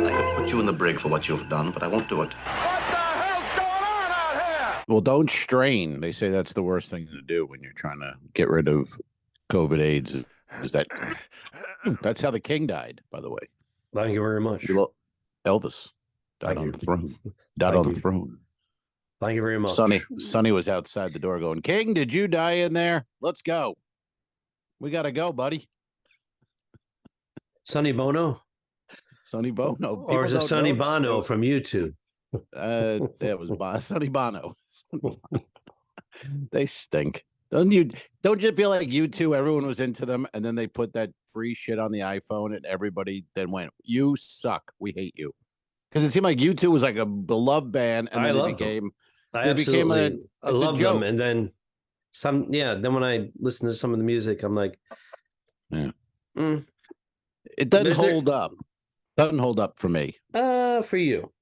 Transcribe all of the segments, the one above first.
I could put you in the brig for what you've done, but I won't do it. Well, don't strain. They say that's the worst thing to do when you're trying to get rid of COVID AIDS. Is that that's how the king died, by the way. Thank you very much. Elvis died on the throne. Died on the throne. Thank you very much. Sonny was outside the door going, "King, did you die in there? Let's go. We got to go, buddy." Sonny Bono? Sonny Bono. Or is it Sonny Bono from YouTube? It was Sonny Bono. They stink. Don't you feel like U2, everyone was into them, and then they put that free shit on the iPhone, and everybody then went, "You suck. We hate you." Because it seemed like U2 was like a beloved band, and then they became I love them. And then then when I listen to some of the music, I'm like, it doesn't hold up. Doesn't hold up for me. For you.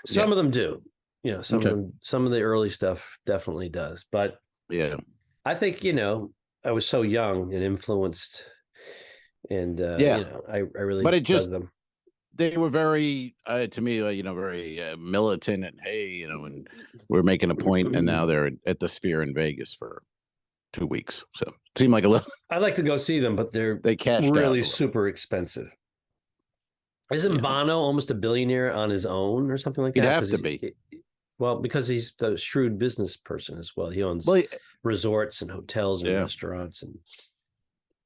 Some of them do. You know, some of the early stuff definitely does. But yeah, I think, I was so young and influenced, and I really dug them. They were very, to me, very militant, and hey, and we're making a point, and now they're at the Sphere in Vegas for 2 weeks. So it seemed like a little. I'd like to go see them, but they cashed really super expensive. Isn't Bono almost a billionaire on his own or something like that? He'd have to be. Well, because he's the shrewd business person as well. He owns resorts and hotels and restaurants and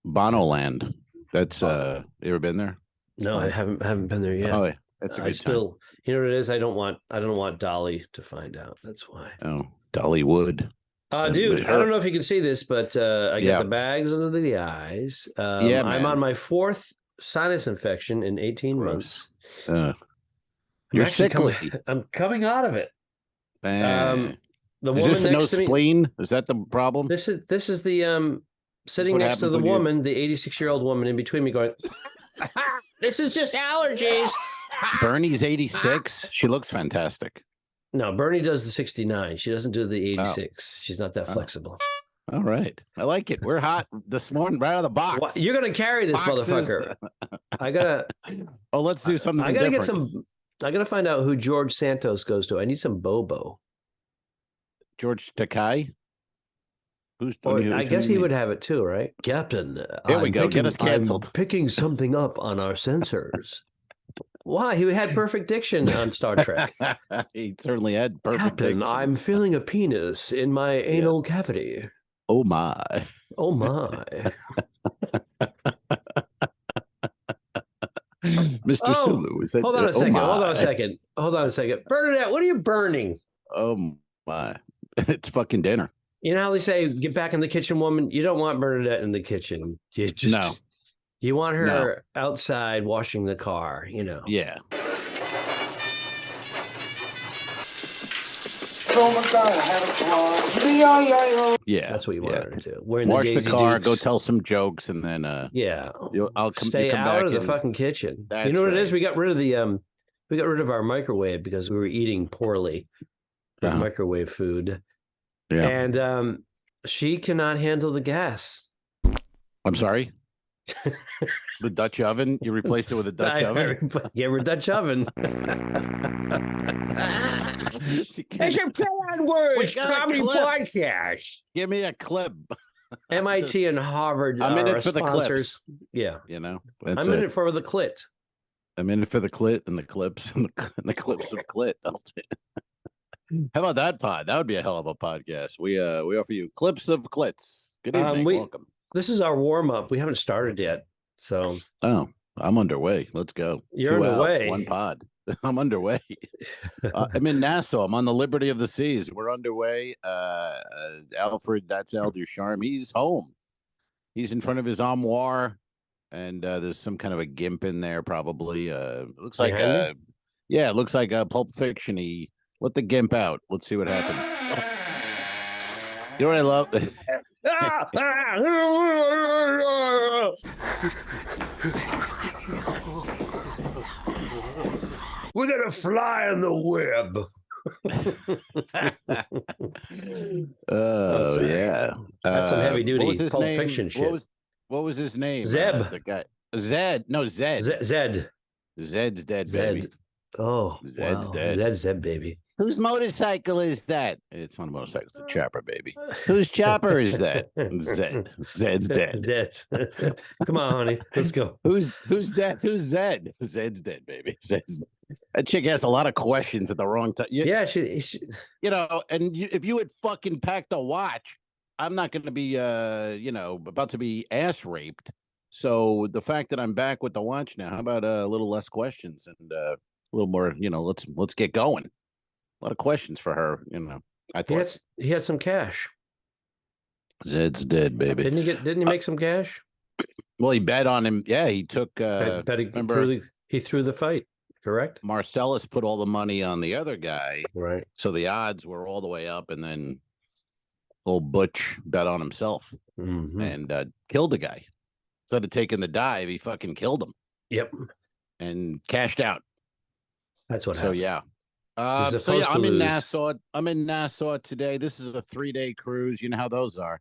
Bono Land. That's you ever been there? No, I haven't been there yet. Oh, yeah. That's a good time. You know what it is? I don't want Dolly to find out. That's why. Oh, Dolly would. Dude, I don't know if you can see this, but I got the bags under the eyes. I'm on my 4th sinus infection in 18 months. You're sickly. I'm coming out of it. The woman is this next to me, spleen? Is that the problem? This is the sitting next to the woman, the 86-year-old woman in between me going, "This is just allergies." Bernie's 86. She looks fantastic. No, Bernie does the 69. She doesn't do the 86. She's not that flexible. All right. I like it. We're hot this morning, right out of the box. Well, you're going to carry this motherfucker. I got to. Oh, let's do something I got to different. get some. I got to find out who George Santos goes to. I need some Bobo. George Takei? I guess he would have it too, right? Captain. There we go. Get us canceled. I'm picking something up on our sensors. Why? He had perfect diction on Star Trek. He certainly had perfect Captain, diction. I'm feeling a penis in my anal cavity. Oh, my. Oh, my. Mr. Sulu. Is that, hold on a second. Hold on a second. Bernadette, what are you burning? Oh, my. It's fucking dinner. You know how they say, get back in the kitchen, woman? You don't want Bernadette in the kitchen. You want her outside washing the car, Yeah. Yeah. That's what you want her to do. Wash the car, go tell some jokes, and then I'll come. Stay come out back of the fucking kitchen. That's you know what right. it is? We got rid of our microwave because we were eating poorly with microwave food. Yeah. And she cannot handle the gas. I'm sorry? The Dutch oven? You replaced it with a Dutch oven? Yeah, we're Dutch oven. It's a play on words. Comedy podcast. Give me a clip. MIT and Harvard I'm in are it for sponsors. The clips. Yeah. I'm in it for the clit. I'm in it for the clit and the clips and the clips of clit. How about that pod? That would be a hell of a podcast. We offer you clips of clits. Good evening. Welcome. This is our warm up. We haven't started yet. So I'm underway. Let's go. You're 2 underway. hours, one pod. I'm underway. I'm in Nassau. I'm on the Liberty of the Seas. We're underway. Alfred, that's Al Ducharme. He's home. He's in front of his armoire, and there's some kind of a gimp in there, probably. It looks like it looks like a Pulp Fiction-y. Let the gimp out. Let's see what happens. You know what I love? We're gonna fly in the web. Oh yeah, That's some heavy duty Pulp name? Fiction shit. What What was his name? Zeb. The guy. Zed. No, Zed. Zed. Zed's dead, Zed. baby. Oh, Zed's wow. dead. Zed's dead, baby. Whose motorcycle is that? It's not a motorcycle. It's a chopper, baby. Whose chopper is that? Zed. Zed's dead. Zed. Come on, honey. Let's go. Who's dead? Who's Zed? Zed's dead, baby. That chick asks a lot of questions at the wrong time. Yeah, she you know, and if you had fucking packed a watch, I'm not going to be, about to be ass raped. So the fact that I'm back with the watch now, how about a little less questions and a little more, let's get going. A lot of questions for her, I thought he had some cash. Zed's dead, baby. Didn't he make some cash? Well, he bet on him. Yeah, he took. He threw the fight. Correct. Marcellus put all the money on the other guy, right? So the odds were all the way up, and then old Butch bet on himself and killed the guy. Instead of taking the dive, he fucking killed him. Yep, and cashed out. That's what happened. So yeah. I'm in Nassau. I'm in Nassau today. This is a 3-day cruise. You know how those are.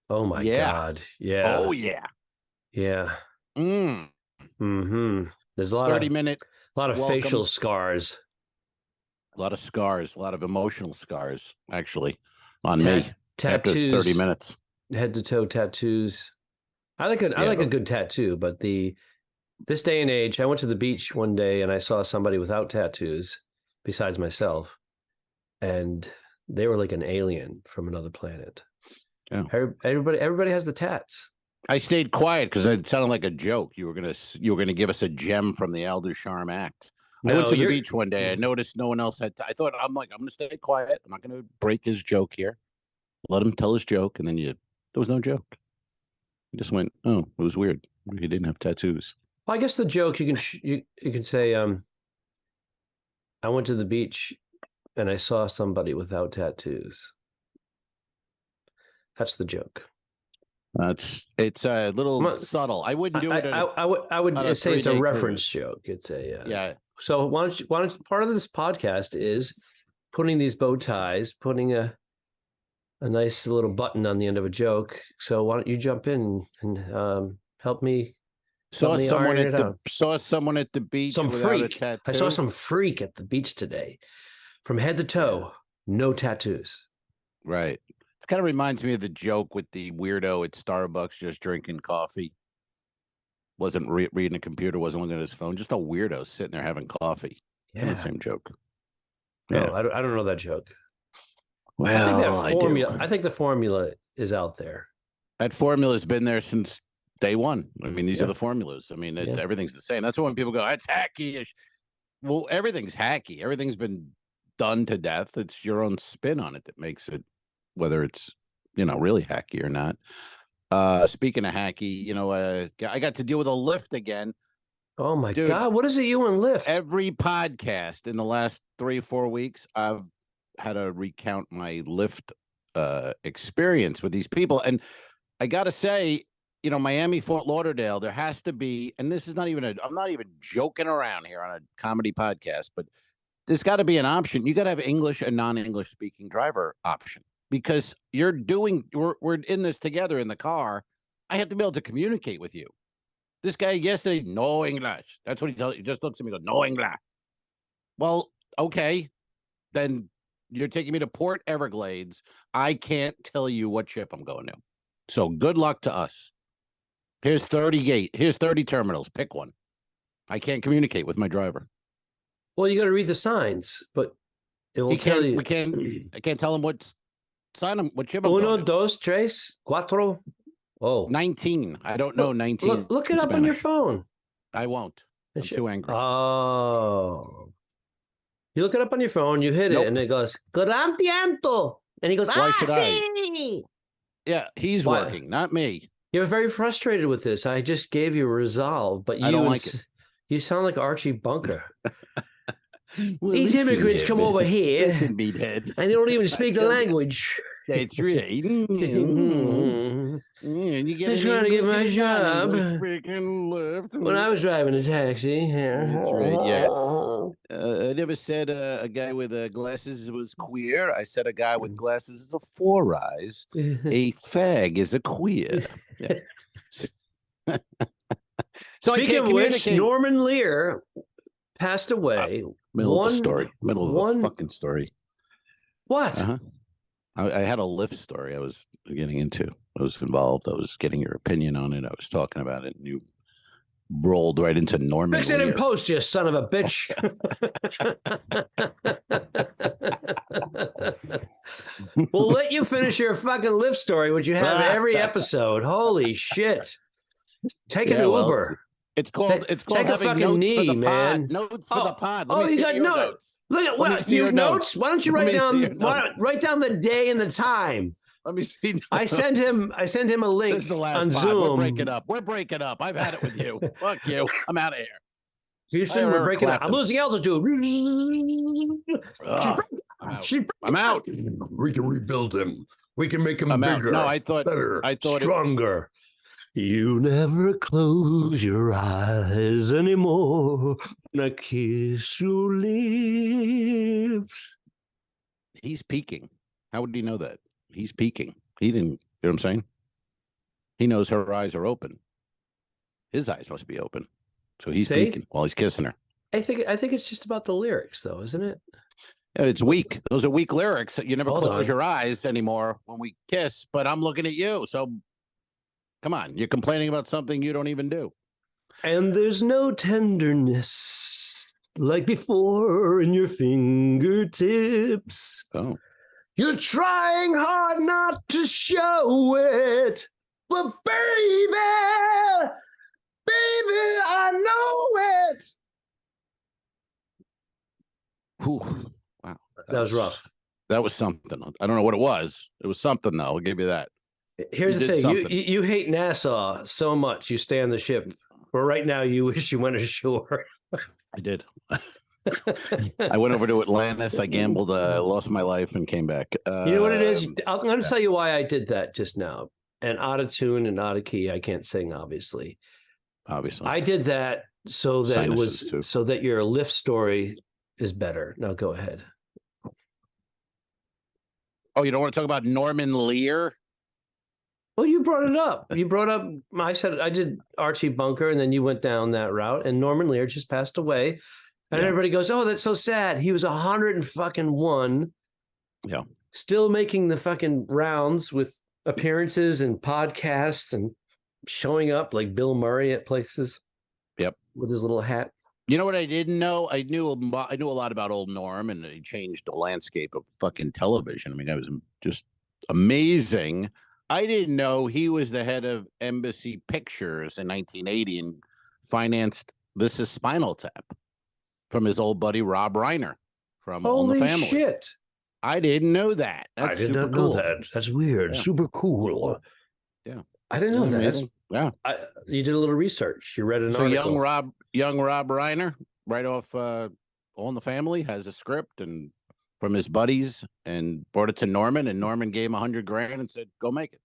Oh my God! Yeah. Oh yeah. Yeah. There's a lot 30-minute. A lot of facial scars. A lot of scars. A lot of emotional scars, actually, on me. Tattoos. After 30 minutes. Head to toe tattoos. I like a good tattoo, but this day and age, I went to the beach one day and I saw somebody without tattoos besides myself, and they were like an alien from another planet. Yeah. Everybody has the tats. I stayed quiet because it sounded like a joke. You were gonna give us a gem from the El Ducharme act. I went to the beach one day. I noticed no one else had. I thought I'm gonna stay quiet. I'm not gonna break his joke here. Let him tell his joke, and then there was no joke. He just went, oh, it was weird. He didn't have tattoos. Well, I guess the joke you can say, I went to the beach and I saw somebody without tattoos. That's the joke. It's a little subtle. I wouldn't do it. I would say it's a reference joke. It's a yeah. So why don't you, part of this podcast is putting these bow ties, putting a nice little button on the end of a joke. So why don't you jump in and help me? Saw someone at the beach. Some freak. I saw some freak at the beach today, from head to toe, no tattoos. Right. It kind of reminds me of the joke with the weirdo at Starbucks just drinking coffee. Wasn't reading a computer, wasn't looking at his phone. Just a weirdo sitting there having coffee. Yeah. Kind of the same joke. No, yeah. I don't know that joke. Well, I think the formula is out there. That formula's been there since day one. I mean, these are the formulas. I mean, everything's the same. That's why when people go, that's hacky-ish. Well, everything's hacky. Everything's been done to death. It's your own spin on it that makes it, whether it's, really hacky or not. Speaking of hacky, I got to deal with a Lyft again. Oh my God. What is it you and Lyft? Every podcast in the last 3 or 4 weeks, I've had to recount my Lyft experience with these people. And I got to say, Miami, Fort Lauderdale, there has to be, and this is not even I'm not even joking around here on a comedy podcast, but there's got to be an option. You got to have English and non-English speaking driver option, because we're in this together in the car. I have to be able to communicate with you. This guy yesterday, no English. That's what he tells you. He just looks at me and goes, no English. Well, okay. Then you're taking me to Port Everglades. I can't tell you what ship I'm going to. So good luck to us. Here's 30 terminals. Pick one. I can't communicate with my driver. Well, you got to read the signs, but it will tell you. I can't tell him what ship I'm going to. 1, 2, 3, 4. Oh. 19. I don't know 19. Look it up on your phone. I won't. I'm too angry. Oh. You look it up on your phone, you hit it, and it goes, Gran tiempo. And he goes, Why should sí. Yeah, he's working, not me. You're very frustrated with this. I just gave you a resolve, but I don't like it. You sound like Archie Bunker. Well, these immigrants come over here, listen, meathead, and they don't even speak the language. That's right. And you get trying to get my job. When I was driving a taxi. That's right, yeah. I never said a guy with glasses was queer. I said a guy with glasses is a 4 eyes. A fag is a queer. Yeah. So Speaking I of can't which, communicate. Norman Lear passed away. Middle of the story. Middle of the fucking story. What? I had a lift story I was getting into. I was involved. I was getting your opinion on it. I was talking about it, and you rolled right into Norman Fix it Lear. in post, you son of a bitch. We'll let you finish your fucking lift story, which you have every episode. Holy shit. Take an Uber. It's called take having a fucking notes knee, for the man. pod. Notes for the pod. Let Oh, me you see got your notes. Look at what you notes. Why don't you write down the day and the time? Let me see. Notes. I sent him a link This is the last on pod. Zoom. We're breaking up. I've had it with you. Fuck you. I'm out of here. Houston, we're breaking up. I'm losing altitude. I'm out. We can rebuild him. We can make him bigger. No, I thought stronger. You never close your eyes anymore. And I kiss your lips. He's peeking. How would he know that? He's peeking. He didn't. You know what I'm saying? He knows her eyes are open. His eyes must be open. So he's peeking while he's kissing her. I think it's just about the lyrics, though, isn't it? It's weak. Those are weak lyrics. You never close your eyes anymore when we kiss, but I'm looking at you. So come on. You're complaining about something you don't even do. And there's no tenderness like before in your fingertips. Oh. You're trying hard not to show it. But baby, I know it. Whew. Wow. That was rough. That was something. I don't know what it was. It was something, though. I'll give you that. Here's the thing. You hate Nassau so much. You stay on the ship. But right now, you wish you went ashore. I did. I went over to Atlantis. I gambled, lost my life, and came back. You know what it is? I'm going to tell you why I did that just now. And out of tune and out of key. I can't sing, obviously. I did that so that so that your lift story is better. Now go ahead. Oh, you don't want to talk about Norman Lear? Well, you brought it up. You brought up. I said I did Archie Bunker, and then you went down that route. And Norman Lear just passed away, and everybody goes, "Oh, that's so sad." He was 101. Yeah, still making the fucking rounds with appearances and podcasts and showing up like Bill Murray at places. Yep, with his little hat. You know what I didn't know? I knew a lot about old Norm, and he changed the landscape of fucking television. I mean, that was just amazing. I didn't know he was the head of Embassy Pictures in 1980 and financed This Is Spinal Tap from his old buddy Rob Reiner from All in the Family. Holy shit. I didn't know that. I did not know that. That's weird. Yeah. Super cool. Yeah. I didn't know that. Amazing. Yeah. You did a little research. You read an article. Young Rob Reiner, right off All in the Family, has a script and from his buddies and brought it to Norman, and Norman gave him $100,000 and said, "Go make it."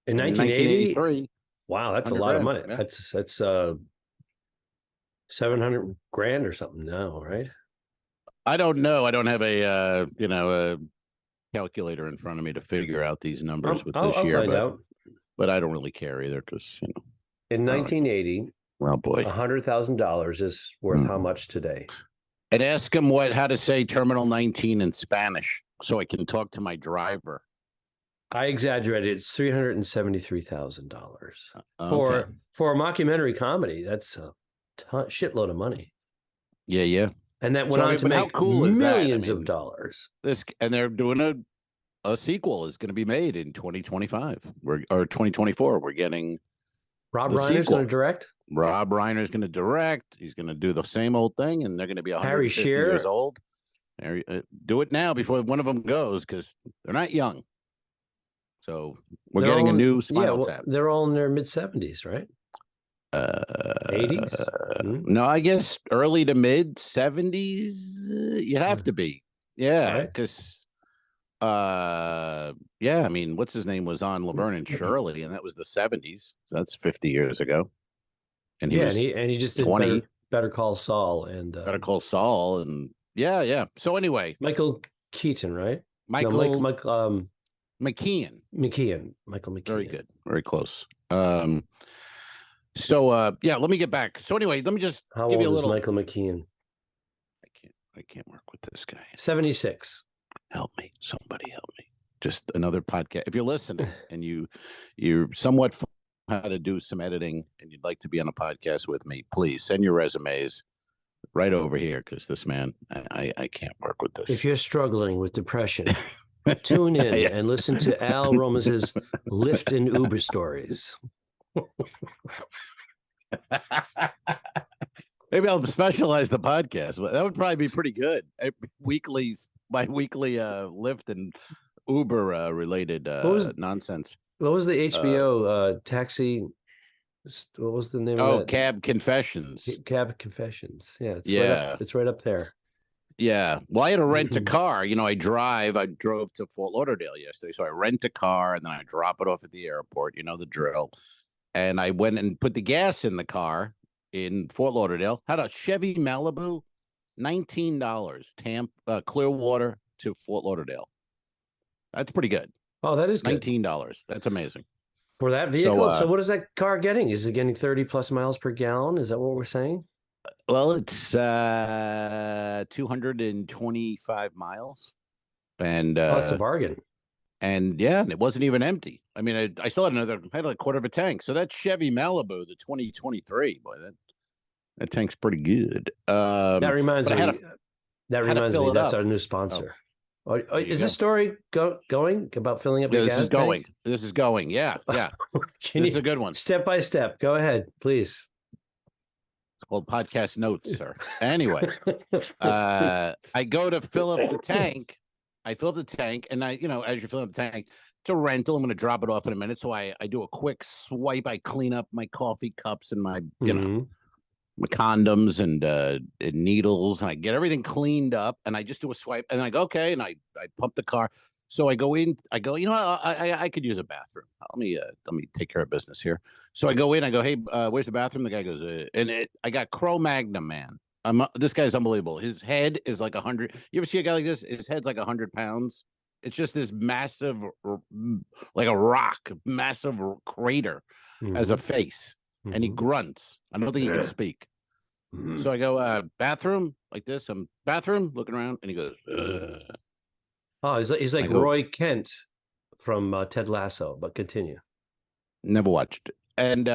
In 1983. 1983. Wow, that's a lot of money. Yeah. That's $700,000 or something now, right? I don't know. I don't have a calculator in front of me to figure out these numbers I'll find out. But I don't really care either because in 1980. Well, boy, $100,000 is worth how much today? And ask him how to say Terminal 19 in Spanish so I can talk to my driver. I exaggerated. It's $373,000 for a mockumentary comedy. That's a shitload of money. Yeah. And that went on to make millions of dollars. And they're doing a sequel is going to be made in 2025 or 2024. We're getting Rob Reiner's going to direct. Rob Reiner's going to direct. He's going to do the same old thing, and they're going to be 150 years old. Do it now before one of them goes because they're not young. So we're getting a new Spinal Tap. They're all in their mid-70s, right? 80s? No, I guess early to mid 70s. You have to be. Yeah, because I mean, what's his name was on Laverne and Shirley, and that was the 70s. So that's 50 years ago. And he just did 20. Better Call Saul and Better Call Saul and yeah. So anyway, Michael Keaton, right? McKean. Michael McKean. Very good. Very close. Yeah, let me get back. So anyway, let me just How give old you a is little. Michael McKean? I can't work with this guy. 76. Help me, somebody help me. Just another podcast. If you're listening and you're somewhat how to do some editing and you'd like to be on a podcast with me, please send your resumes right over here because this man, I can't work with this. If you're struggling with depression, tune in and listen to Al Romas's Lyft and Uber stories. Maybe I'll specialize the podcast. That would probably be pretty good. My weekly Lyft and Uber related nonsense. What was the HBO taxi? What was the name of that? Cab Confessions. Cab Confessions. Yeah, it's right up there. Yeah. Well, I had to rent a car. I drove to Fort Lauderdale yesterday. So I rent a car and then I drop it off at the airport. You know the drill. And I went and put the gas in the car in Fort Lauderdale. Had a Chevy Malibu, $19. Clearwater to Fort Lauderdale. That's pretty good. Oh, that is good. $19. That's amazing. For that vehicle? So what is that car getting? Is it getting 30 plus miles per gallon? Is that what we're saying? Well, it's 225 miles. And it's a bargain. And yeah, and it wasn't even empty. I mean, I still had had a quarter of a tank. So that Chevy Malibu, the 2023, boy, that tank's pretty good. That reminds me. That's our new sponsor. Oh, is this story going about filling up your gas tank? This is going. Yeah. This is a good one. Step by step. Go ahead, please. It's called podcast notes, sir. Anyway, I go to fill up the tank. I fill up the tank, and as you're filling up the tank, it's a rental. I'm going to drop it off in a minute. So I do a quick swipe. I clean up my coffee cups and my, my condoms and needles, and I get everything cleaned up, and I just do a swipe, and I go, okay, and I pump the car. So I go in, I could use a bathroom. Let me take care of business here. So I go in, I go, hey, where's the bathroom? The guy goes, I got Cro-Magnon, man. This guy's unbelievable. His head is like 100. You ever see a guy like this? His head's like 100 pounds. It's just this massive, like a rock, massive crater as a face. And he grunts. I don't think he can speak. So I go, bathroom, like this. I'm bathroom, looking around, and he goes, Ugh. Oh, he's like Roy Kent from Ted Lasso, but continue. Never watched it. And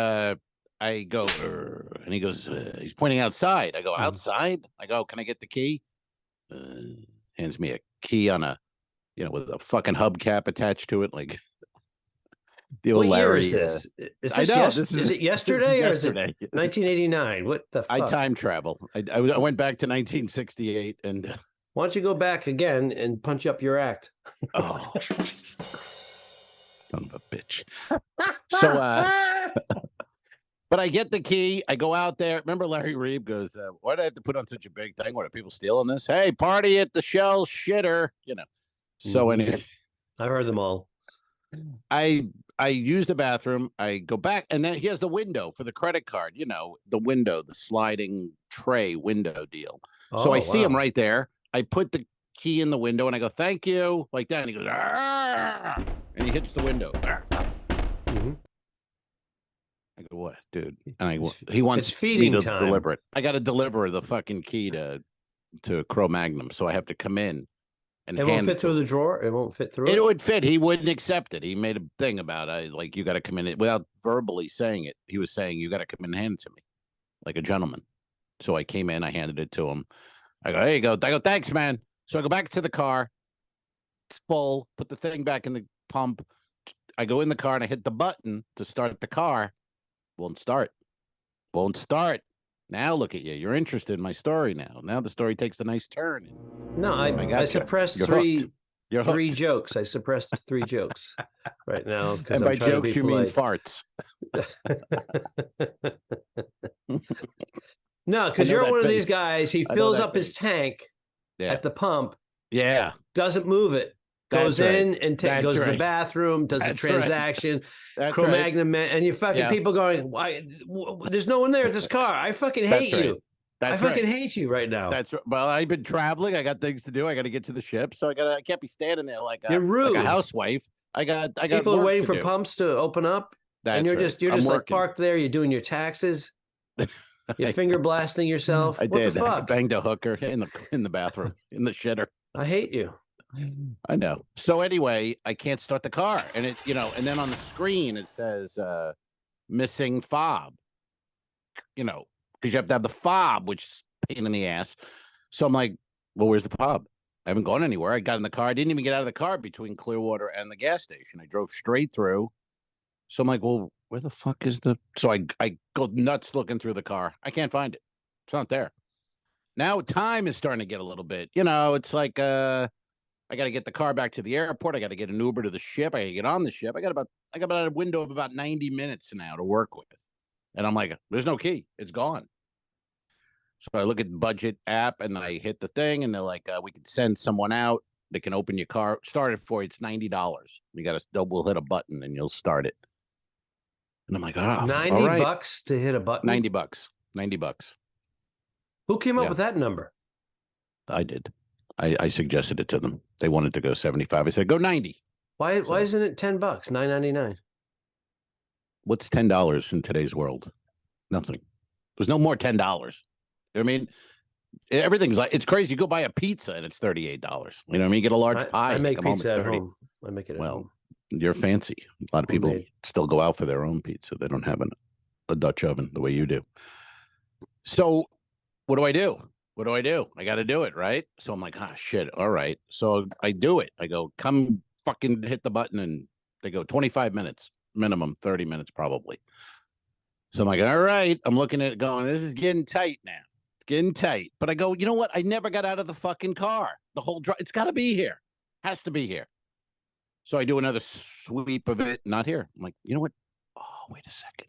I go, and he goes, he's pointing outside. I go, outside? I go, can I get the key? Hands me a key on with a fucking hubcap attached to it, like the old Larry. Year is this? Is it yesterday or is it 1989? What the fuck? I time travel. I went back to 1968 and. Why don't you go back again and punch up your act? Oh, son of a bitch. So, but I get the key. I go out there. Remember Larry Reeb goes, why do I have to put on such a big thing? What are people stealing this? Hey, party at the Shell shitter, So anyway, I've heard them all. I use the bathroom. I go back, and then he has the window for the credit card. The window, the sliding tray window deal. So I see him right there. I put the key in the window, and I go, "Thank you," like that. And he goes, "Arr!" And he hits the window. I go, "What, dude?" And he wants feeding me to time. deliver it. I got to deliver the fucking key to Cro-Magnon, so I have to come in. And it won't fit through the drawer. It won't fit through it. It would fit. He wouldn't accept it. He made a thing about it. Like, you got to come in without verbally saying it. He was saying, you got to come in and hand it to me like a gentleman. So I came in, I handed it to him. I go, there you go. I go, thanks, man. So I go back to the car. It's full. Put the thing back in the pump. I go in the car and I hit the button to start the car. Won't start. Now look at you. You're interested in my story now. Now the story takes a nice turn. No, I suppressed three jokes. I suppressed 3 jokes right now. And by jokes, you mean farts. No, because you're one of these guys. He fills up his tank at the pump. Yeah. Doesn't move it. Goes in and goes to the bathroom, does the transaction, Cro-Magnon, and you fucking people going, why? There's no one there at this car. I fucking hate you. I fucking hate you right now. That's right. Well, I've been traveling. I got things to do. I got to get to the ship, so I can't be standing there like you're rude. Like a housewife. I got people are waiting for pumps to open up. And you're right. just like working. parked there. You're doing your taxes. You're finger blasting yourself. I What did. the fuck? Banged a hooker in the bathroom in the shitter. I hate you. I know. So anyway, I can't start the car, and it, and then on the screen it says missing fob. Because you have to have the fob, which is a pain in the ass. So I'm like, well, where's the fob? I haven't gone anywhere. I got in the car. I didn't even get out of the car between Clearwater and the gas station. I drove straight through. So I'm like, well, where the fuck is the? So I go nuts looking through the car. I can't find it. It's not there. Now time is starting to get a little bit. It's like I got to get the car back to the airport. I got to get an Uber to the ship. I got to get on the ship. I got about a window of about 90 minutes now to work with. And I'm like, there's no key. It's gone. So I look at the budget app and I hit the thing and they're like, we can send someone out. They can open your car, start it for you. It's $90. You got to we'll hit a button and you'll start it. And I'm like, oh, $90 to hit a button? $90. Who came up with that number? I did. I suggested it to them. They wanted to go 75. I said, go 90. Why isn't it $10? $9.99. What's $10 in today's world? Nothing. There's no more $10. I mean, everything's like, it's crazy. You go buy a pizza and it's $38. You know what I mean? You get a large pie. I make pizza at home. I make it at home. You're fancy. A lot of people still go out for their own pizza. They don't have a Dutch oven the way you do. So what do I do? I got to do it, right? So I'm like, shit. All right. So I do it. I go, come fucking hit the button. And they go 25 minutes, minimum 30 minutes probably. So I'm like, all right. I'm looking at it going, this is getting tight now. It's getting tight. But I go, you know what? I never got out of the fucking car. The whole drive. It's got to be here. Has to be here. So I do another sweep of it. Not here. I'm like, you know what? Oh, wait a second.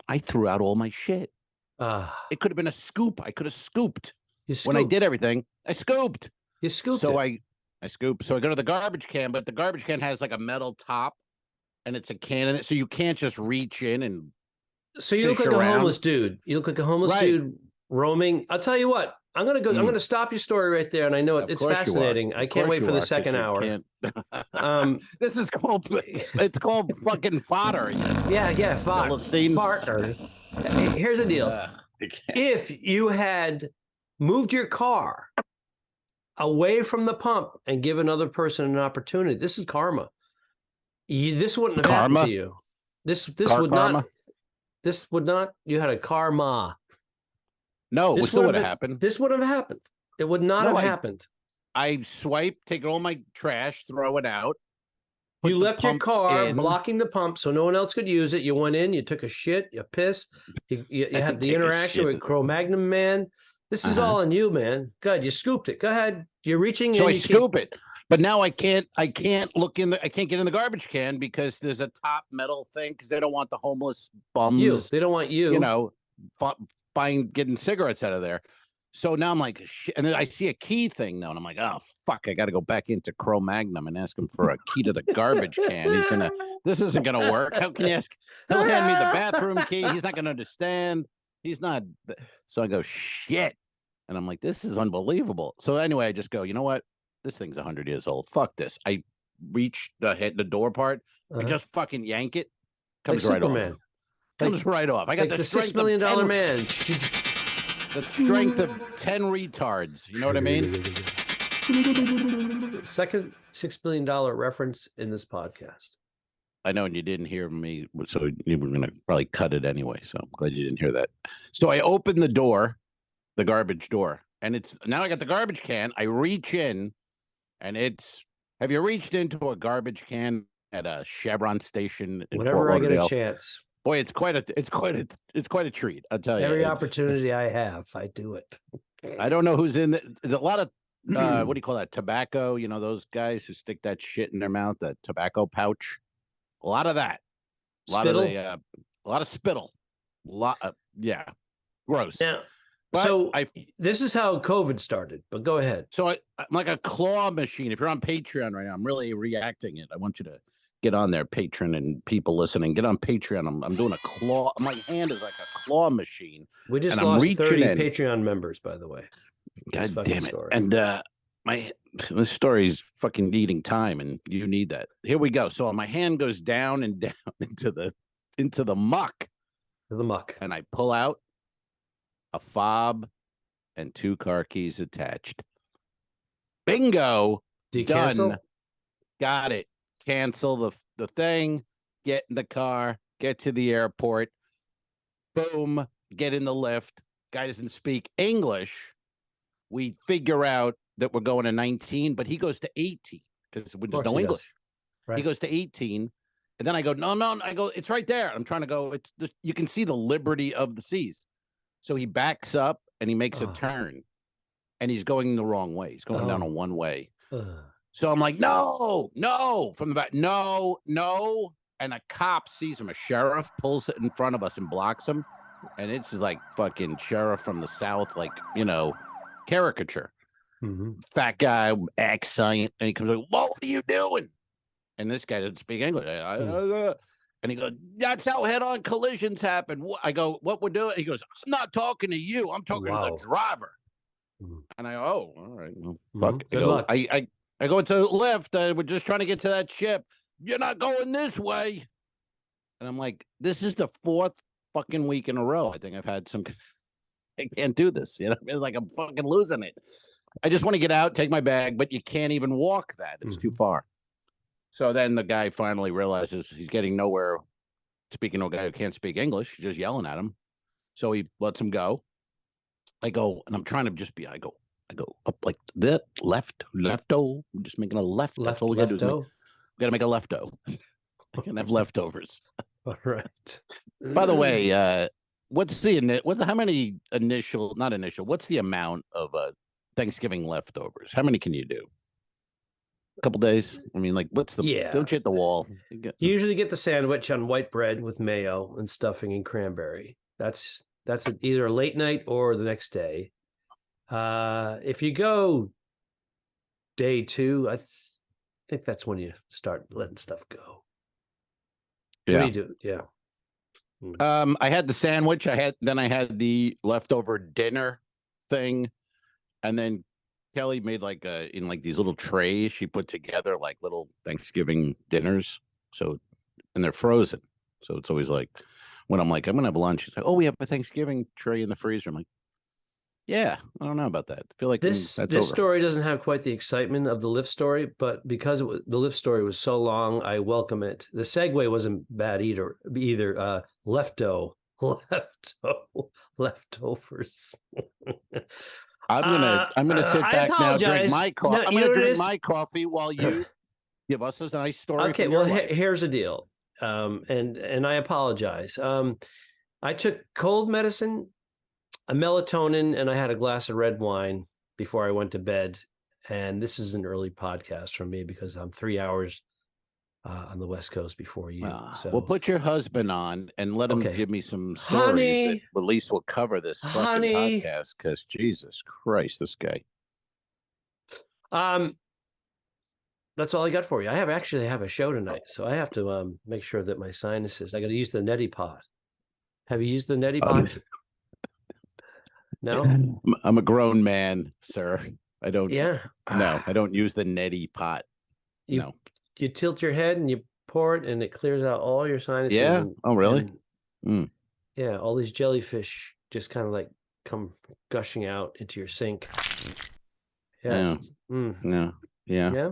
I threw out all my shit. It could have been a scoop. I could have scooped. When I did everything, I scooped. You scooped so it. I scooped. So I go to the garbage can, but the garbage can has like a metal top and it's a can in it. So you can't just reach in and So you look like a homeless dude. You look like a homeless dude roaming. I'll tell you what. I'm gonna go. I'm gonna stop your story right there, and I know it's fascinating. I can't wait for the second hour. This is called. It's called fucking fodder. Yeah, fodder. Here's the deal. If you had moved your car away from the pump and give another person an opportunity, this is karma. This wouldn't have happened to you. This would not. This would not. You had a karma. No, it still would have happened. This would have happened. It would not have happened. I swipe, take all my trash, throw it out. You left your car blocking the pump so no one else could use it. You went in, you took a shit, you pissed, you had the interaction with Cro-Magnon man. This is all on you, man. Good, you scooped it. Go ahead. You're reaching in. So I scoop it. But now I can't look in I can't get in the garbage can because there's a top metal thing because they don't want the homeless bums. They don't want you. Getting cigarettes out of there. So now I'm like, shit. And then I see a key thing now, and I'm like, oh fuck, I got to go back into Cro-Magnon and ask him for a key to the garbage can. This isn't gonna work. How can you ask? He'll hand me the bathroom key. He's not gonna understand. He's not. So I go, shit, and I'm like, this is unbelievable. So anyway, I just go, you know what? This thing's 100 years old. Fuck this. I reach the door part. I just fucking yank it. Comes right off. Comes right off. I got the $6 million man. The strength of 10 retards. You know what I mean? Second $6 billion reference in this podcast. I know, and you didn't hear me, so you were going to probably cut it anyway. So I'm glad you didn't hear that. So I open the door, the garbage door, and now I got the garbage can. I reach in, and have you reached into a garbage can at a Chevron station in Whenever I get a chance? Boy, it's quite a treat. I'll tell you. Every opportunity I have, I do it. I don't know who's in there's a lot of what do you call that? Tobacco, those guys who stick that shit in their mouth, that tobacco pouch. A lot of that. A lot of spittle. Yeah. Gross. Now, this is how COVID started, but go ahead. So I'm like a claw machine. If you're on Patreon right now, I'm really reacting it. I want you to get on there, patron and people listening. Get on Patreon. I'm doing a claw. My hand is like a claw machine. We just lost 30 Patreon members, by the way. God damn it! Story. And this story's fucking eating time, and you need that. Here we go. So my hand goes down and down into the into the muck. To the muck. And I pull out a fob and 2 car keys attached. Bingo. Do you Done. cancel? Got it. Cancel the thing. Get in the car. Get to the airport. Boom. Get in the lift. Guy doesn't speak English. We figure out that we're going to 19, but he goes to 18 because there's no English. Right. He goes to 18. And then I go, no. I go, it's right there. I'm trying to go. You can see the liberty of the seas. So he backs up and he makes a turn. And he's going the wrong way. He's going down a one way. So I'm like, no, from the back, no. And a cop sees him. A sheriff pulls it in front of us and blocks him. And it's like fucking sheriff from the South, like, caricature. Mm-hmm. Fat guy, accent. And he comes like, what are you doing? And this guy doesn't speak English. And he goes, that's how head-on collisions happen. I go, what we're doing? He goes, I'm not talking to you. I'm talking to the driver. And I go, oh, all right. Well, fuck. Good luck. I go into the lift. We're just trying to get to that ship. You're not going this way. And I'm like, this is the 4th fucking week in a row. I think I've had some. I can't do this. It's like I'm fucking losing it. I just want to get out, take my bag, but you can't even walk that. It's too far. So then the guy finally realizes he's getting nowhere speaking to a guy who can't speak English. He's just yelling at him. So he lets him go. I go, and I'm trying to just be, I go up like that, lefto. I'm just making a left. That's all we got to do. We got to make a lefto. I can have leftovers. All right. By the way, what's the amount of Thanksgiving leftovers? How many can you do? A couple days? I mean, like, what's the, don't you hit the wall? You usually get the sandwich on white bread with mayo and stuffing and cranberry. That's either a late night or the next day. If you go day 2, I think that's when you start letting stuff go. Yeah. What do you do? Yeah. I had the sandwich. I had the leftover dinner thing, and then Kelly made like in like these little trays she put together, like little Thanksgiving dinners. So, and they're frozen. So it's always like when I'm like, I'm gonna have lunch. She's like, oh, we have a Thanksgiving tray in the freezer. I'm like, yeah, I don't know about that. I feel like this story doesn't have quite the excitement of the lift story, but because the lift story was so long, I welcome it. The segue wasn't bad either. Leftovers. I'm gonna sit back now, drink my coffee. I'm gonna drink my coffee while you give us a nice story. Okay, well, here's the deal, and I apologize. I took cold medicine, a melatonin, and I had a glass of red wine before I went to bed. And this is an early podcast for me because I'm 3 hours on the West Coast before you. So we'll put your husband on and let him give me some stories that at least will cover this fucking podcast. Because Jesus Christ, this guy. That's all I got for you. I have a show tonight, so I have to make sure that my sinuses. I got to use the neti pot. Have you used the neti pot? No, I'm a grown man, sir. I don't. Yeah. No, I don't use the neti pot. No. You tilt your head and you pour it, and it clears out all your sinuses. Yeah. Oh, really? Yeah. All these jellyfish just kind of like come gushing out into your sink. Yeah. Yeah. Yeah.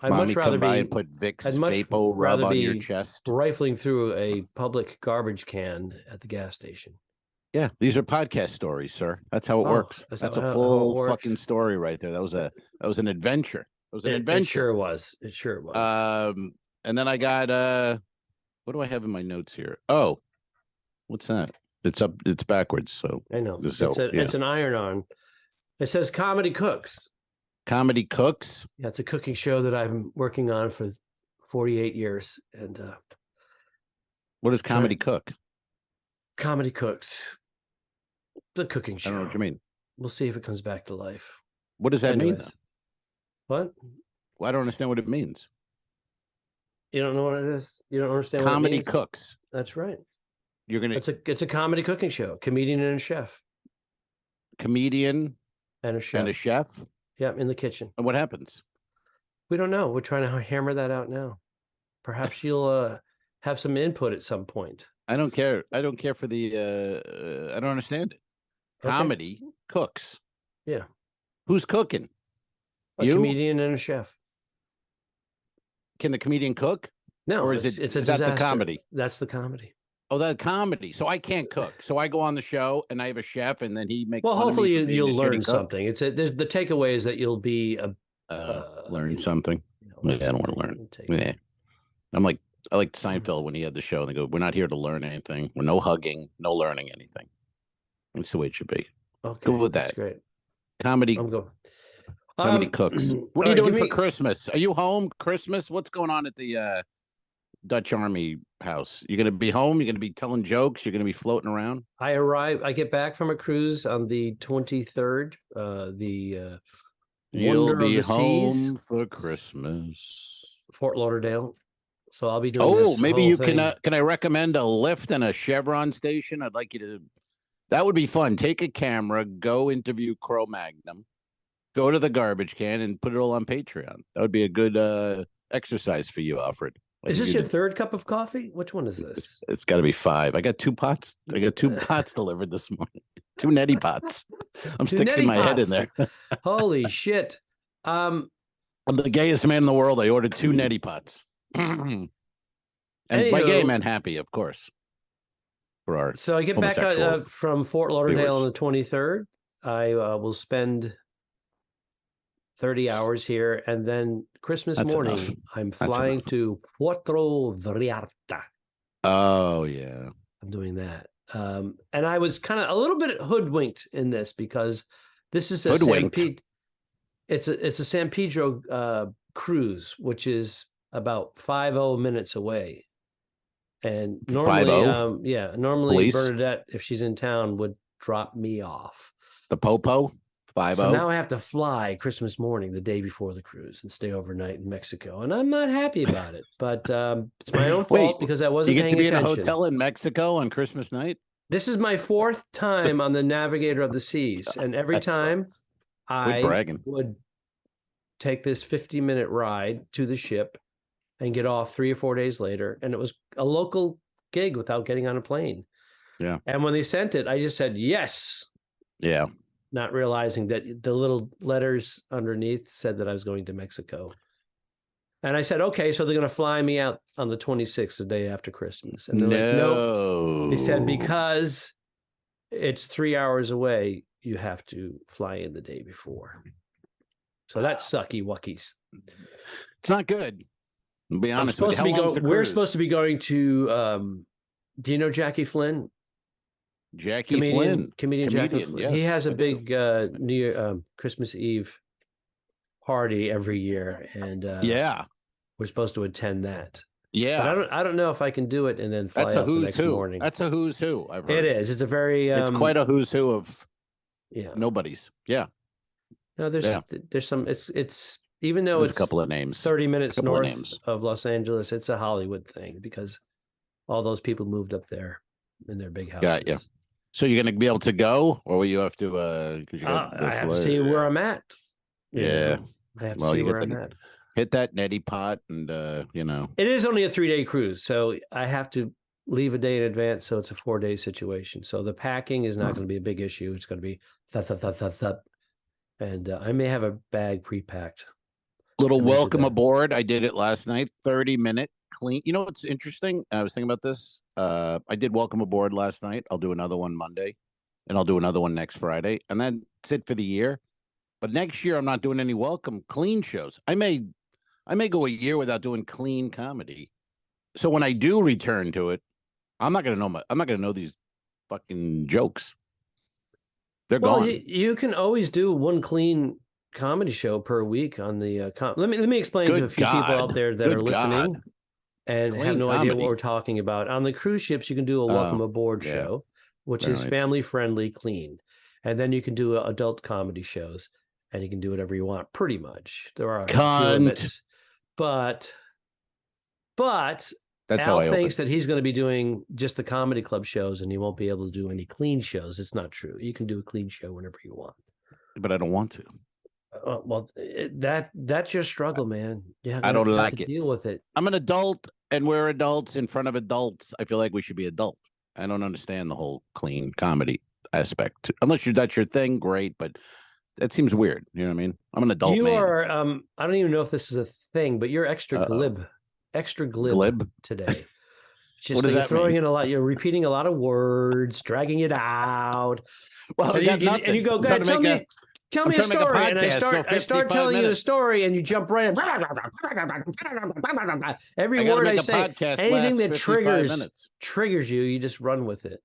I'd much rather be and put Vicks Vapo rub on your chest. Rifling through a public garbage can at the gas station. Yeah, these are podcast stories, sir. That's how it works. That's a full fucking story right there. That was an adventure. It was an adventure. It sure was. And then I got what do I have in my notes here? Oh, what's that? It's backwards. So I know. It's an iron-on. It says Comedy Cooks. Comedy Cooks? Yeah, it's a cooking show that I'm working on for 48 years. And what is Comedy Cook? Comedy Cooks. The cooking show. I don't know what you mean. We'll see if it comes back to life. What does that mean, though? What? Well, I don't understand what it means. You don't know what it is? You don't understand what it Comedy means? Cooks. That's right. You're gonna. It's a comedy cooking show. Comedian and a chef. Comedian and a chef. And a chef. Yeah, in the kitchen. And what happens? We don't know. We're trying to hammer that out now. Perhaps you'll have some input at some point. I don't care. I don't care for the. I don't understand it. Okay. Comedy cooks. Yeah. Who's cooking? A You? comedian and a chef. Can the comedian cook? No, Or is it's a that disaster. the comedy? That's the comedy. Oh, that comedy. So I can't cook. So I go on the show and I have a chef, and then he makes. Well, fun of me hopefully for being you'll a learn shitty cook. something. There's the takeaway is that you'll be Learn something. learn Yeah, I don't want to something. learn. Yeah. I like Seinfeld when he had the show, and they go, "We're not here to learn anything. We're no hugging, no learning anything." That's the way it should be. Okay, Go with that's that. great. Comedy. I'm going. Comedy cooks. What are you doing for Christmas? Are you home Christmas? What's going on at the Ducharme house? You're going to be home? You're going to be telling jokes? You're going to be floating around? I get back from a cruise on the 23rd. You'll Wonder be of the home Seas, for Christmas. Fort Lauderdale. So I'll be doing this maybe whole you thing. can I recommend a lift and a Chevron station? I'd like you to. That would be fun. Take a camera, go interview Cro-Magnon, go to the garbage can, and put it all on Patreon. That would be a good exercise for you, Alfred. Is this your third cup of coffee? Which one is this? It's got to be 5. I got 2 pots. I got 2 pots delivered this morning. 2 neti pots. I'm Two sticking neti my head in pots. there. Holy shit! I'm the gayest man in the world. I ordered 2 neti pots. And by gay man happy, of course. For our So I get back from Fort Lauderdale on the 23rd. I will spend 30 hours here, and then Christmas morning, enough. I'm flying to Puerto Vallarta. Oh, yeah. I'm doing that. And I was kind of a little bit hoodwinked in this because this is a it's a San Pedro cruise, which is about 50 minutes away. And normally, normally Police? Bernadette, if she's in town, would drop me off. The Popo? 50? So now I have to fly Christmas morning, the day before the cruise, and stay overnight in Mexico. And I'm not happy about it, but it's my own fault because I wasn't paying attention. You get to be in a hotel in Mexico on Christmas night? This is my 4th time on the Navigator of the Seas. And every time I would take this 50-minute ride to the ship and get off 3 or 4 days later. And it was a local gig without getting on a plane. Yeah. And when they sent it, I just said, yes. Yeah. Not realizing that the little letters underneath said that I was going to Mexico. And I said, okay, so they're going to fly me out on the 26th, the day after Christmas. And they're like, no. They said, because it's 3 hours away, you have to fly in the day before. So that's sucky wuckies. It's not good. I'll be honest with you. We're supposed to be going to, do you know Jackie Flynn? Comedian Jackie Flynn. Yes, he has a big New Year, Christmas Eve party every year, and we're supposed to attend that. Yeah, but I don't know if I can do it and then fly out the next morning. That's a who's who. I've heard. It is. It's a very. It's quite a who's who of. Yeah. Nobody's. Yeah. No, there's some. It's even though it's a couple of names, 30 minutes north of Los Angeles. It's a Hollywood thing because all those people moved up there in their big houses. Got you. So you're going to be able to go, or will you have to? I have to see where I'm at. I have to see where I'm at. Hit that neti pot, and It is only a 3-day cruise, so I have to leave a day in advance. So it's a 4-day situation. So the packing is not going to be a big issue. It's going to be thup, and I may have a bag pre-packed. Little welcome aboard. I did it last night. 30-minute clean. You know what's interesting? I was thinking about this. I did welcome aboard last night. I'll do another one Monday, and I'll do another one next Friday, and that's it for the year. But next year, I'm not doing any welcome clean shows. I may go a year without doing clean comedy. So when I do return to it, I'm not gonna know these fucking jokes. They're gone. You can always do one clean comedy show per week on the. Let me explain to a few people out there that are listening and have no idea what we're talking about. On the cruise ships, you can do a welcome aboard show, which is family friendly, clean, and then you can do adult comedy shows, and you can do whatever you want. Pretty much, there are limits, but that's Al thinks that he's going to be doing just the comedy club shows, and he won't be able to do any clean shows. It's not true. You can do a clean show whenever you want, but I don't want to. Well, that's your struggle, man. Yeah, I don't like it. Deal with it. I'm an adult. and we're adults in front of adults. I feel like we should be adult. I don't understand the whole clean comedy aspect. Unless that's your thing, great, but that seems weird. You know what I mean? I'm an adult You man. are. I don't even know if this is a thing, but you're extra glib today. Just What does you're that throwing mean? in a lot. You're repeating a lot of words, dragging it out. Well, and you go, go ahead, tell me a story, and I start telling you a story, and you jump right in. Every word I say, anything that triggers you, you just run with it.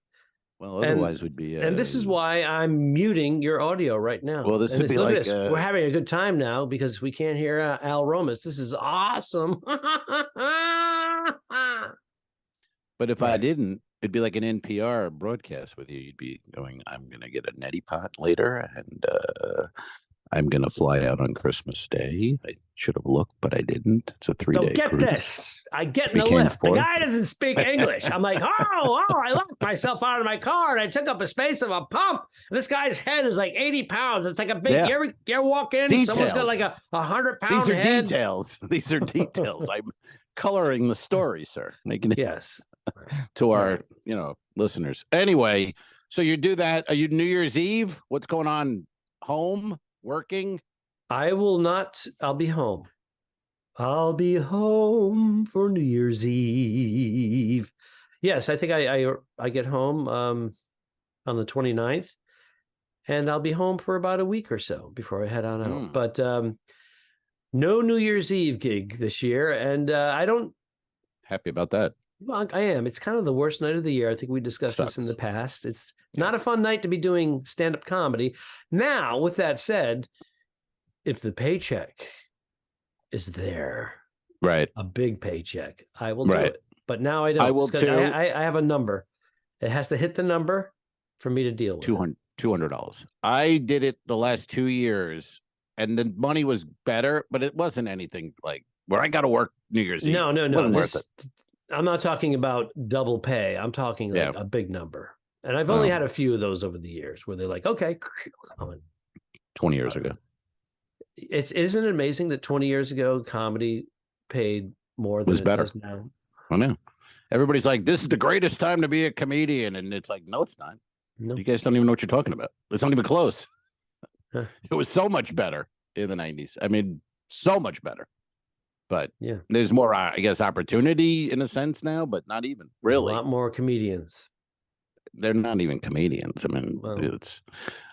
Well, otherwise would be. And this is why I'm muting your audio right now. Well, this would be like we're having a good time now because we can't hear Al Romas. This is awesome. But if I didn't, it'd be like an NPR broadcast with you. You'd be going, I'm going to get a neti pot later, and I'm going to fly out on Christmas Day. I should have looked, but I didn't. It's a 3-day get cruise. This. I get in the lift. The guy doesn't speak English. I'm like, I locked myself out of my car, and I took up a space of a pump. And this guy's head is like 80 pounds. It's like a big, you ever walk in, details. Someone's got like a 100-pound head. These are details. I'm coloring the story, sir. Making it. Yes. To our, listeners. Anyway, so you do that. Are you New Year's Eve? What's going on? Home? Working? I will not. I'll be home. I'll be home for New Year's Eve. Yes, I think I get home on the 29th, and I'll be home for about a week or so before I head on out. But no New Year's Eve gig this year, and I don't. Happy about that. Well, I am. It's kind of the worst night of the year. I think we discussed this in the past. It's not a fun night to be doing stand-up comedy. Now, with that said, if the paycheck is there, right, a big paycheck, I will do it. But now I don't. I will too. I have a number. It has to hit the number for me to deal with. $200. I did it the last 2 years, and the money was better, but it wasn't anything like where I got to work New Year's Eve. No. Worth it. I'm not talking about double pay. I'm talking like a big number. And I've only had a few of those over the years where they're like, okay, come on. 20 years ago. Isn't it amazing that 20 years ago, comedy paid more than it does now? I know. Everybody's like, this is the greatest time to be a comedian. And it's like, no, it's not. No. You guys don't even know what you're talking about. It's not even close. Huh. It was so much better in the 90s. I mean, so much better. But there's more, I guess, opportunity in a sense now, but not even really. There's a lot more comedians. They're not even comedians. I mean,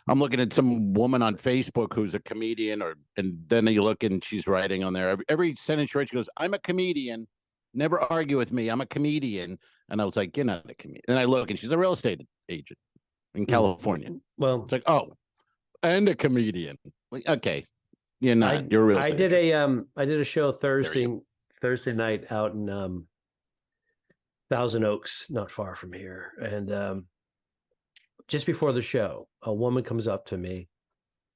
I'm looking at some woman on Facebook who's a comedian, and then you look and she's writing on there. Every sentence she writes, she goes, I'm a comedian. Never argue with me. I'm a comedian. And I was like, you're not a comedian. And I look and she's a real estate agent in California. Well, it's like, and a comedian. Like, okay. You're not. You're real. I did a show Thursday night out in Thousand Oaks, not far from here, and just before the show, a woman comes up to me,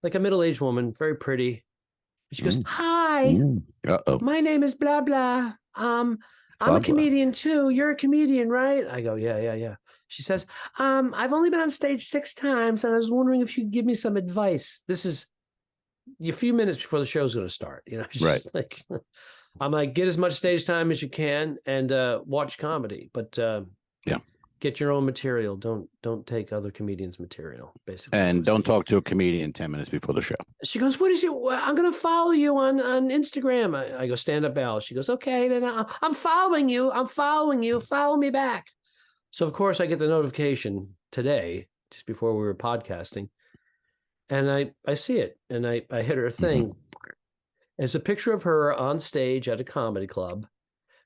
like a middle-aged woman, very pretty. She goes, "Hi, my name is blah blah. I'm a comedian too. You're a comedian, right?" I go, yeah. She says, "I've only been on stage 6 times, and I was wondering if you could give me some advice." This is a few minutes before the show's going to start, right? Like, I'm like, get as much stage time as you can and watch comedy, but get your own material. Don't take other comedians' material, basically. And don't talk to a comedian 10 minutes before the show. She goes, "What is you? I'm going to follow you on Instagram." I go, "Stand Up Al." She goes, "Okay, then I'm following you. Follow me back." So of course I get the notification today, just before we were podcasting. And I see it, and I hit her thing. There's a picture of her on stage at a comedy club,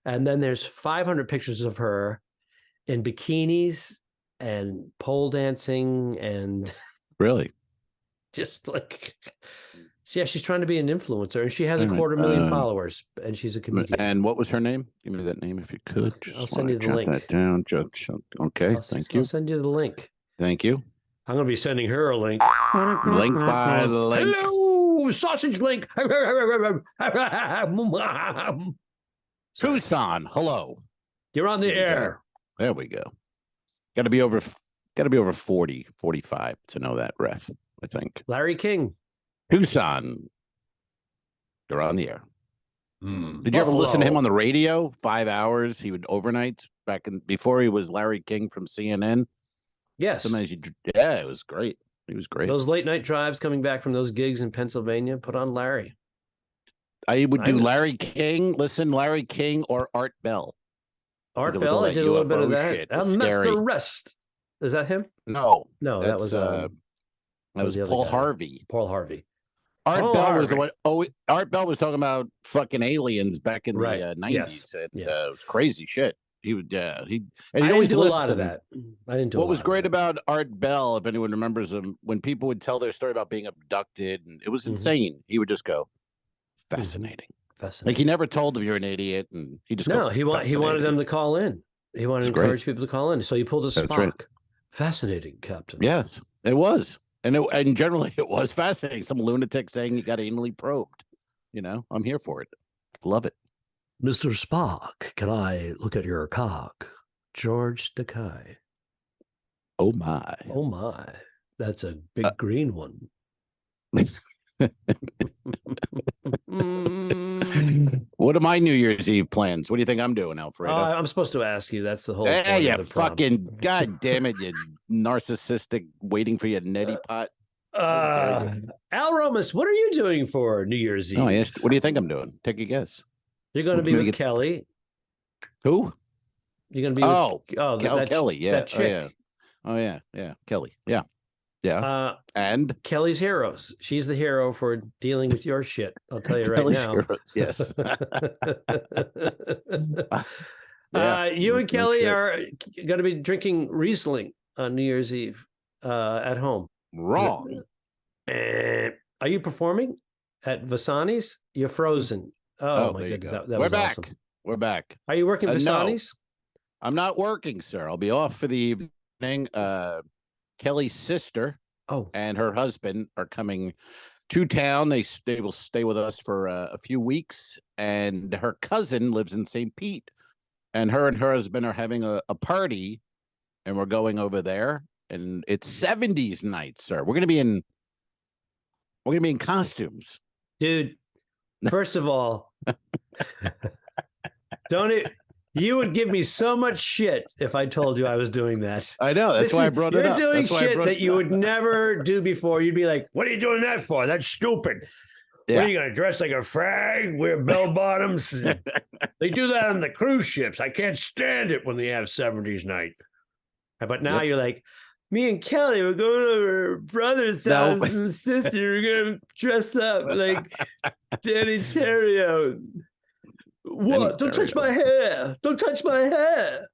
and then there's 500 pictures of her in bikinis and pole dancing and really just like, she's trying to be an influencer, and she has 250,000 followers, and she's a comedian. And what was her name? Give me that name if you could. I'll send you the link. That down. Okay, thank you. I'll send you the link. Thank you. I'm going to be sending her a link. Link by link. Hello, sausage link. Tucson, hello. You're on the air. There we go. Got to be over 40, 45 to know that ref, I think. Larry King. Tucson, you're on the air. Did you ever listen to him on the radio? 5 hours. He would overnights before he was Larry King from CNN. Yes. Sometimes it was great. He was great. Those late night drives coming back from those gigs in Pennsylvania, put on Larry. I would do Larry King, Larry King or Art Bell. Art Bell, I did a little bit of that. Shit. I messed the rest. Is that him? No, that was Paul Harvey. Paul Harvey. Art Bell was the one. Oh, Art Bell was talking about fucking aliens back in the 90s, yes. and it was crazy shit. He would, he always do a lot of that. I didn't do. What was great about Art Bell, if anyone remembers him, when people would tell their story about being abducted, and it was insane. He would just go, fascinating. Like he never told them you're an idiot, and he just he wanted them to call in. He wanted to encourage people to call in, so he pulled a Spock. Right. Fascinating, Captain. Yes, it was, and generally it was fascinating. Some lunatic saying you got anally probed. I'm here for it. Love it. Mr. Spock, can I look at your cock? George Takei. Oh my. Oh my. That's a big green one. What are my New Year's Eve plans? What do you think I'm doing, Alfredo? I'm supposed to ask you. That's the whole point yeah, of the fucking god damn it, you narcissistic waiting for your neti pot. Al Romas, what are you doing for New Year's Eve? Oh, yes. What do you think I'm doing? Take a guess. You're going to be with Kelly. Who? You're going to be with Kelly. Yeah. That chick. Oh yeah. Kelly. Yeah. Yeah. And Kelly's heroes. She's the hero for dealing with your shit. I'll tell you right now. Heroes, yes. You and Kelly are going to be drinking Riesling on New Year's Eve at home. Wrong. Are you performing at Vasani's? You're frozen. Oh my goodness. That was back. Awesome. We're back. Are you working Vasani's? No, I'm not working, sir. I'll be off for the evening. Kelly's sister and her husband are coming to town. They will stay with us for a few weeks. And her cousin lives in St. Pete. And her husband are having a party. And we're going over there. And it's 70s night, sir. We're gonna be in costumes. Dude, first of all, you would give me so much shit if I told you I was doing that. I know. That's why I brought it up. You're doing shit that you would never do before. You'd be like, what are you doing that for? That's stupid. Yeah. What are you going to dress like a frag? Wear bell bottoms? They do that on the cruise ships. I can't stand it when they have 70s night. But now you're like, me and Kelly, we're going to her brother's house and sister. We're going to dress up like Danny Terrio. What? Don't touch my hair. Don't touch my hair.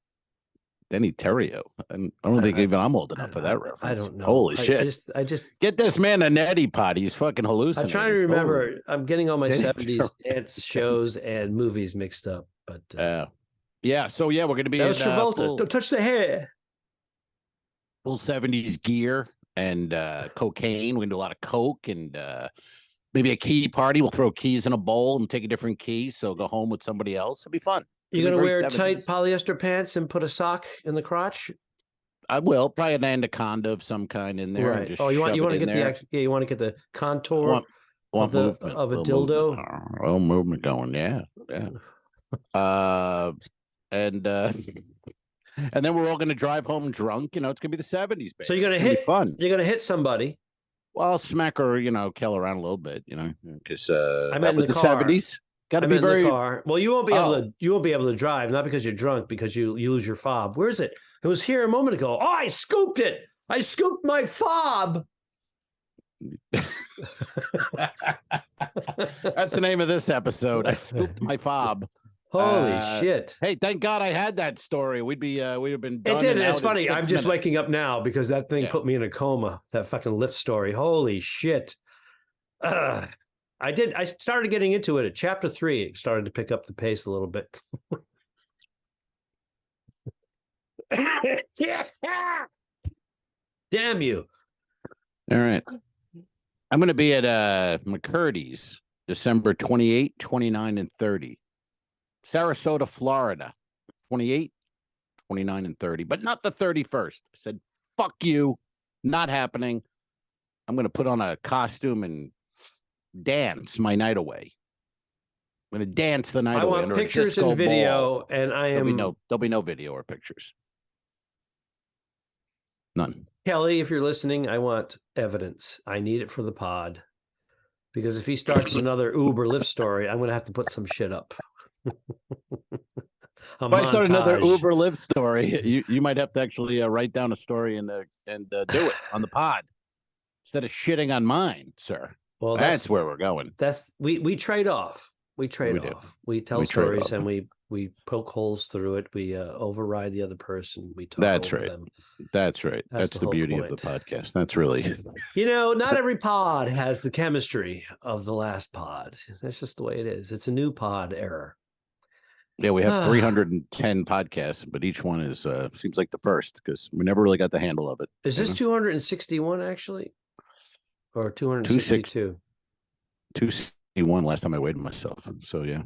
Danny Terrio. I don't think even I'm old enough for that reference. I don't know. Holy shit. I just get this man a neti pot. He's fucking hallucinating. I'm trying to remember. I'm getting all my 70s dance shows and movies mixed up. But yeah. So we're going to be that was Travolta. Don't touch the hair. Full 70s gear and cocaine. We're going to do a lot of coke and maybe a key party. We'll throw keys in a bowl and take a different key. So go home with somebody else. It'll be fun. You're going to wear 70s. Tight polyester pants and put a sock in the crotch? I will. Probably an anaconda of some kind in there. Right. You want to get the contour of a dildo? Movement going. Yeah. And then we're all going to drive home drunk. It's going to be the 70s. Baby. So you're going to hit fun. You're going to hit somebody. Well, I'll smack her, kill around a little bit, because I meant in the 70s. Got to be very. In the car. Well, you won't be able to. You won't be able to drive, not because you're drunk, because you lose your fob. Where is it? It was here a moment ago. Oh, I scooped it. I scooped my fob. That's the name of this episode. I scooped my fob. Holy shit! Hey, thank God I had that story. We'd have been done. It did. It's funny. I'm just waking up now because that thing put me in a coma. That fucking lift story. Holy shit! I started getting into it at chapter 3. It started to pick up the pace a little bit. Damn you! All right, I'm going to be at McCurdy's December 28, 29, and 30. Sarasota, Florida, 28, 29, and 30, but not the 31st. I said, fuck you, not happening. I'm going to put on a costume and dance my night away. I'm going to dance the night I away want under a pictures disco and video, ball. and I am There'll be no video or pictures. None. Kelly. If you're listening, I want evidence. I need it for the pod, because if he starts another Uber Lyft story, I'm going to have to put some shit up. If I start another Uber Lyft story, you might have to actually write down a story and do it on the pod instead of shitting on mine, sir. Well, that's where we're going. We trade off. We trade off. We tell stories and we poke holes through it. We override the other person. We talk over them. That's right. That's the beauty of the podcast. That's really, not every pod has the chemistry of the last pod. That's just the way it is. It's a new pod era. Yeah, we have 310 podcasts, but each one is seems like the first because we never really got the handle of it. Is this 261 actually, or 262? 261 last time I weighed myself. So yeah,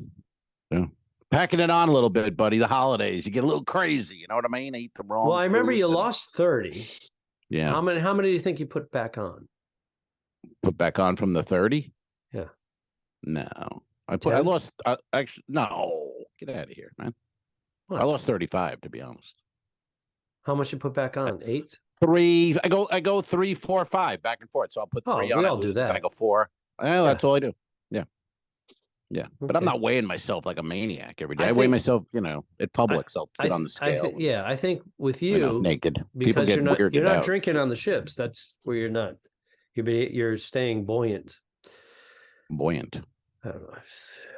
packing it on a little bit, buddy. The holidays, you get a little crazy. You know what I mean? Eat the wrong. Well, I remember you lost 30. Yeah. How many do you think you put back on? Put back on from the 30? Yeah. No, I lost. Actually, no. Get out of here, man. What? I lost 35, to be honest. How much you put back on? 8? 3. I go 3, 4, 5 back and forth. So I'll put 3 on. We all do that. I go 4. That's all I do. Yeah. Yeah. Okay. But I'm not weighing myself like a maniac every day. I weigh myself, at Publix. I'll put on the scale. I think with you, naked. Because you're not drinking on the ships. That's where you're not. You're staying buoyant. Buoyant. I don't know.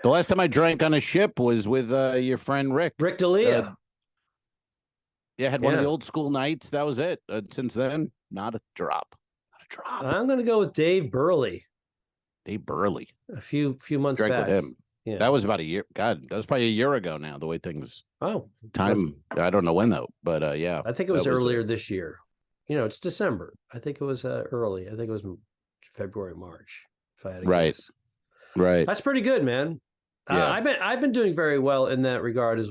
The last time I drank on a ship was with your friend Rick. Rick D'Elia. I had one of the old school nights. That was it. Since then, not a drop. Not a drop. I'm going to go with Dave Burley. Dave Burley. A few months drank back. with him. Yeah. That was about a year. God, that was probably a year ago now, the way things... Time, I don't know when, though. But, yeah. I think it was earlier this year. It's December. I think it was early. I think it was February, March, if I had to guess. Right. That's pretty good, man. Yeah. I've been doing very well in that regard as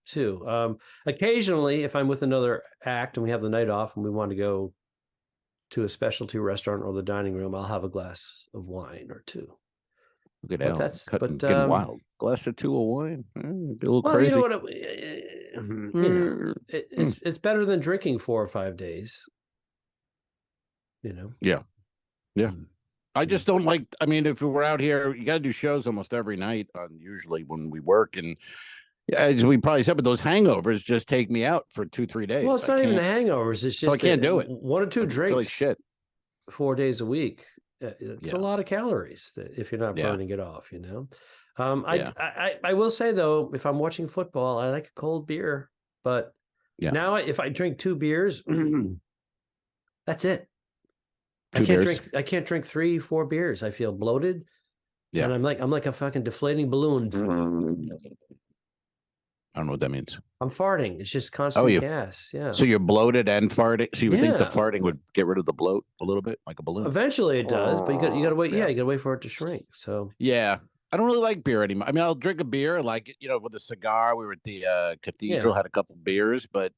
too. Occasionally, if I'm with another act and we have the night off and we want to go to a specialty restaurant or the dining room, I'll have a glass of wine or two. Look at Al. Getting wild. Glass or two of wine. A little crazy. You know what? It's better than drinking 4 or 5 days. Yeah. Yeah. I just don't like. I mean, if we're out here, you got to do shows almost every night. Usually when we work, and as we probably said, but those hangovers just take me out for 2-3 days. Well, it's not even the hangovers. It's just so I can't do it. 1 or 2 drinks. Like shit. 4 days a week. It's a lot of calories if you're not burning it off. I will say though, if I'm watching football, I like a cold beer. But now, if I drink 2 beers, that's it. I can't drink 3, 4 beers. I feel bloated. Yeah. And I'm like a fucking deflating balloon. I don't know what that means. I'm farting. It's just constant gas. Yeah. So you're bloated and farting. So you would think the farting would get rid of the bloat a little bit, like a balloon. Eventually it does, but you got to wait. Yeah, you got to wait for it to shrink. So yeah, I don't really like beer anymore. I mean, I'll drink a beer, like with a cigar. We were at the cathedral, had a couple beers, but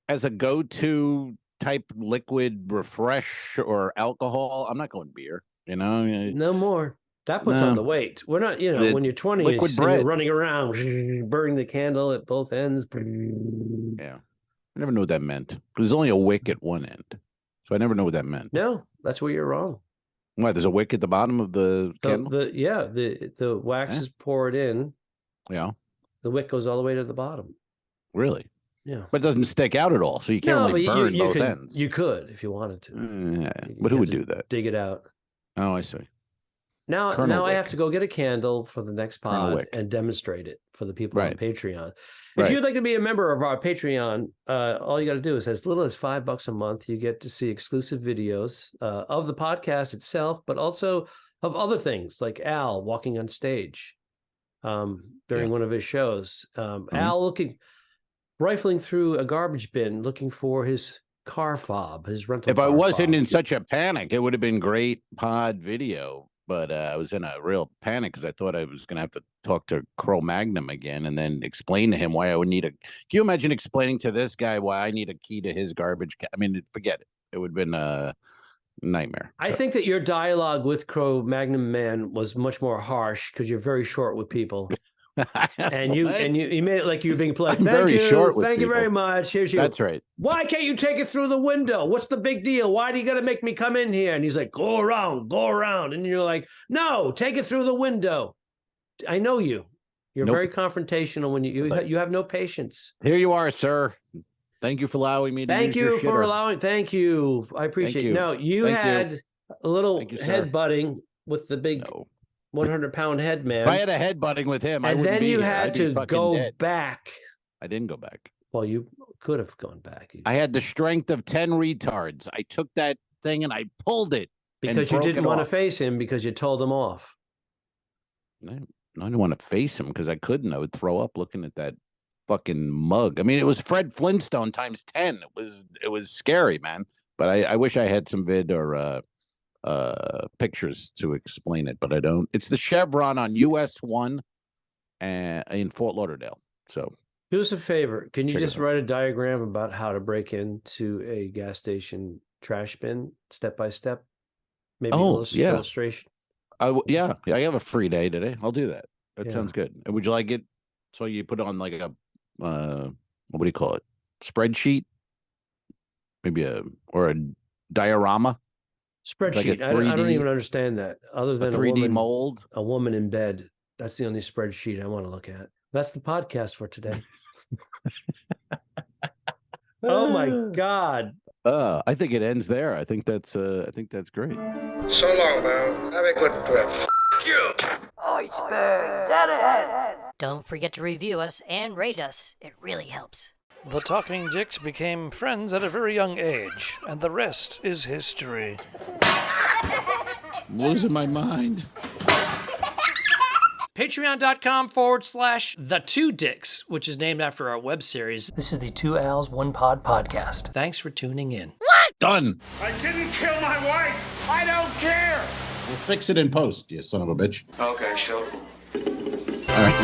as a go-to type liquid refresh or alcohol, I'm not going beer. No more. That puts on the weight. We're not, when you're 20, you're running around, burning the candle at both ends. Yeah. I never knew what that meant. Because there's only a wick at one end. So I never know what that meant. No, that's where you're wrong. Why? There's a wick at the bottom of the candle? The wax is poured in. Yeah. The wick goes all the way to the bottom. Really? Yeah. But it doesn't stick out at all. So you can't burn both ends. You could if you wanted to. But who would do that? Dig it out. Oh, I see. Now I have to go get a candle for the next pod and demonstrate it for the people on Patreon. If you'd like to be a member of our Patreon, all you got to do is as little as $5 a month. You get to see exclusive videos of the podcast itself, but also of other things like Al walking on stage during one of his shows. Al rifling through a garbage bin looking for his car fob, his rental car. If I wasn't in such a panic, it would have been great pod video. But I was in a real panic because I thought I was going to have to talk to Cro-Magnon again and then explain to him why I would need Can you imagine explaining to this guy why I need a key to his garbage? I mean, forget it. It would have been, nightmare. I think that your dialogue with Cro-Magnon Man was much more harsh because you're very short with people. And you made it like you were being polite. I'm Thank very you. short with Thank you people. very much. Here's you. That's right. Why can't you take it through the window? What's the big deal? Why do you got to make me come in here? And he's like, go around. And you're like, no, take it through the window. I know you. You're very confrontational when you have no patience. Here you are, sir. Thank you for allowing me to Thank you for allowing. Thank you. I appreciate it. No, you had a little headbutting with the big 100-pound head man. If I had a headbutting with him, and then you had to go back. I didn't go back. Well, you could have gone back. I had the strength of 10 retards. I took that thing and I pulled it. Because you didn't want to face him because you told him off. I didn't want to face him because I couldn't. I would throw up looking at that fucking mug. I mean, it was Fred Flintstone times 10. It was scary, man. But I wish I had some vid or pictures to explain it, but I don't. It's the Chevron on US 1 in Fort Lauderdale. So do us a favor. Can you just write a diagram about how to break into a gas station trash bin step by step? Maybe illustration. I have a free day today. I'll do that. That sounds good. And would you like it? So you put on like a what do you call it? Spreadsheet? Maybe a diorama? Spreadsheet. Like I don't even understand that. Other than a 3D mold, a woman in bed. That's the only spreadsheet I want to look at. That's the podcast for today. Oh my God! I think it ends there. I think that's great. So long, man. Have a good trip. F*** you. Iceberg, dead. Don't forget to review us and rate us. It really helps. The Talking Dicks became friends at a very young age, and the rest is history. I'm losing my mind. Patreon.com/The2Dicks, which is named after our web series. This is the 2 Als 1 Pod podcast. Thanks for tuning in. What? Done. I didn't kill my wife. I don't care. We'll fix it in post, you son of a bitch. Okay, sure. All right.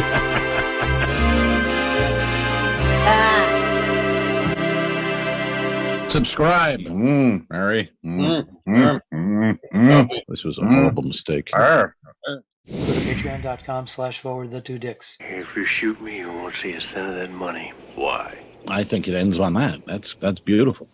Subscribe, Mary. This was a horrible mistake. Go to patreon.com/forward2dicks. If you shoot me, you won't see a cent of that money. Why? I think it ends on that. That's beautiful.